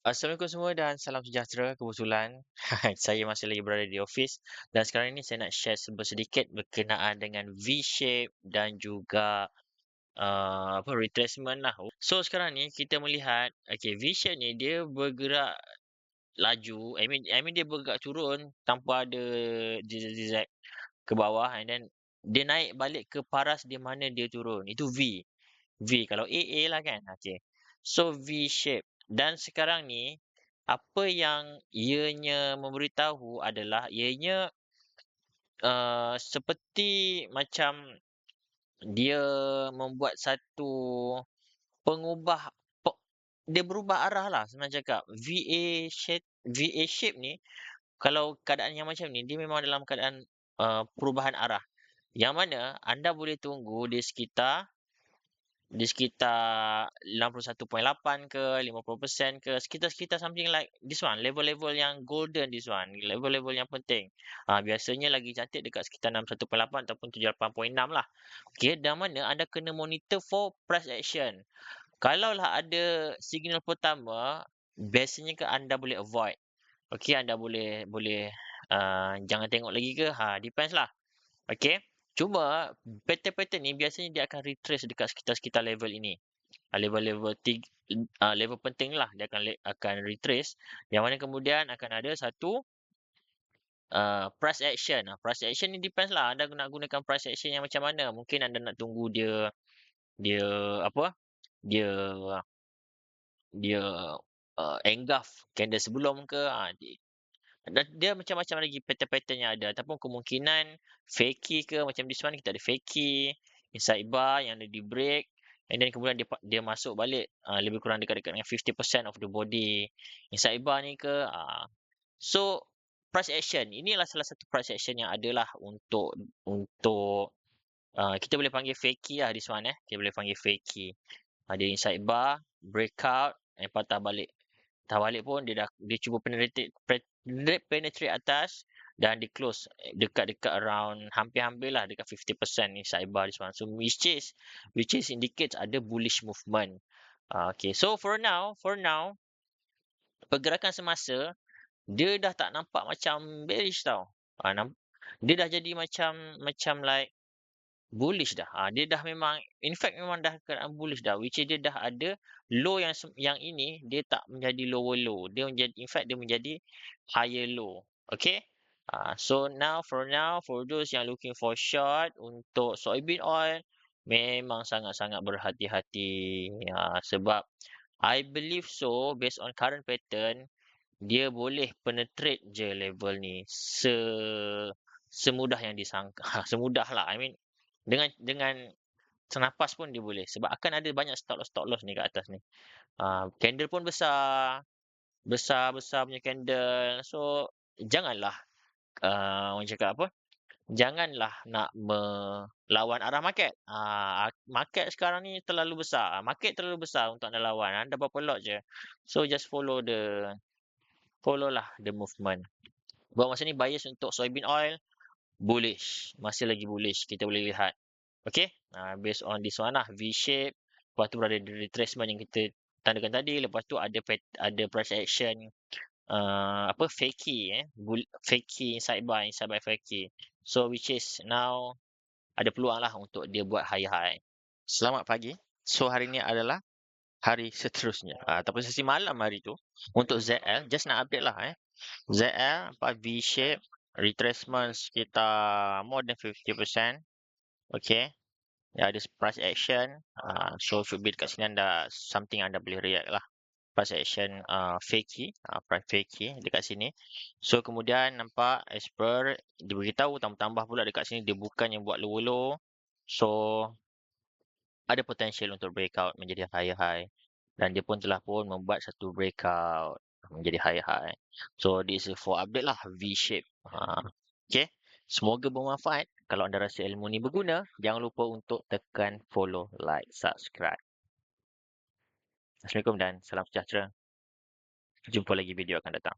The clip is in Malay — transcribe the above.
Assalamualaikum semua dan salam sejahtera. Kebetulan saya masih lagi berada di office dan sekarang ini saya nak share sedikit berkenaan dengan V-shape dan juga retracement lah. So sekarang ni kita melihat okay, V-shape ni dia bergerak laju. I mean dia bergerak turun tanpa ada zigzag ke bawah, and then dia naik balik ke paras di mana dia turun. Itu V. Kalau A lah kan. Okay. So V shape. Dan sekarang ni apa yang ianya memberitahu adalah ianya seperti macam dia membuat satu pengubah dia berubah arah lah, senang cakap. VA shape ni, kalau keadaan yang macam ni, dia memang dalam keadaan perubahan arah. Yang mana anda boleh tunggu di sekitar 61.8 ke 50% ke, sekitar something like this one, level-level yang golden, this one level-level yang penting. Biasanya lagi cantik dekat sekitar 61.8 ataupun 78.6 lah. Okey, dan mana anda kena monitor for price action. Kalaulah ada signal pertama, biasanya ke anda boleh avoid. Okey, anda boleh jangan tengok lagi ke, depends lah. Okey. Cuma pattern-pattern ni biasanya dia akan retrace dekat sekitar-sekitar level ini. Level penting lah dia akan retrace, yang mana kemudian akan ada satu price action. Price action ni depends lah anda nak gunakan price action yang macam mana. Mungkin anda nak tunggu dia dia apa? Dia dia engulf candle sebelum ke, dan dia macam-macam lagi pattern-pattern yang ada, ataupun kemungkinan fakey ke, macam this one kita ada fakey inside bar yang ada di break, and then kemudian dia masuk balik lebih kurang dekat-dekat dengan 50% of the body inside bar ni ke. So price action inilah salah satu price action yang ada lah untuk kita boleh panggil fakey lah, this one kita boleh panggil fakey. Dia inside bar, breakout, and patah balik pun dia cuba penetrate atas dan dia close dekat around hampir-hampir lah dekat 50% inside bar, this one. So which is indicates ada bullish movement. Okay, so for now pergerakan semasa dia dah tak nampak macam bearish tau. Dia dah jadi macam like bullish dah. Dia dah memang, in fact memang dah keadaan bullish dah, which is dia dah ada low yang ini dia tak menjadi lower low. Dia menjadi, in fact dia menjadi higher low. Okay? So for now for those yang looking for short untuk soybean oil, memang sangat-sangat berhati-hati. Sebab I believe so, based on current pattern, dia boleh penetrate je level ni semudah yang disangka. Semudah lah, I mean dengan senapas pun dia boleh, sebab akan ada banyak stop loss ni kat atas ni. Candle pun besar punya candle. So janganlah orang cakap apa, janganlah nak melawan arah market. Market sekarang ni terlalu besar. Market terlalu besar untuk anda lawan. Anda berapa lot je. So just follow lah the movement. Buat masa ni bias untuk soybean oil bullish, masih lagi bullish, kita boleh lihat. Okay, based on this one lah, V shape, lepas tu berada di retracement yang kita tandakan tadi, lepas tu ada price action fakey fakey inside buy fakey. So which is now ada peluang lah untuk dia buat high. Selamat pagi. So hari ni adalah hari seterusnya ataupun sesi malam hari tu untuk ZL. Just nak update lah ZL V shape retracement sekitar more than 50%. Okay, ada price action. So should be dekat sini something anda boleh react lah. Price action fakey, price fakey dekat sini. So kemudian nampak as per dia beritahu tambah pula dekat sini dia bukan yang buat low. So ada potential untuk breakout menjadi high, dan dia pun telah membuat satu breakout menjadi high. So this is for update lah V shape. Okay, semoga bermanfaat. Kalau anda rasa ilmu ni berguna, jangan lupa untuk tekan follow, like, subscribe. Assalamualaikum dan salam sejahtera. Jumpa lagi video akan datang.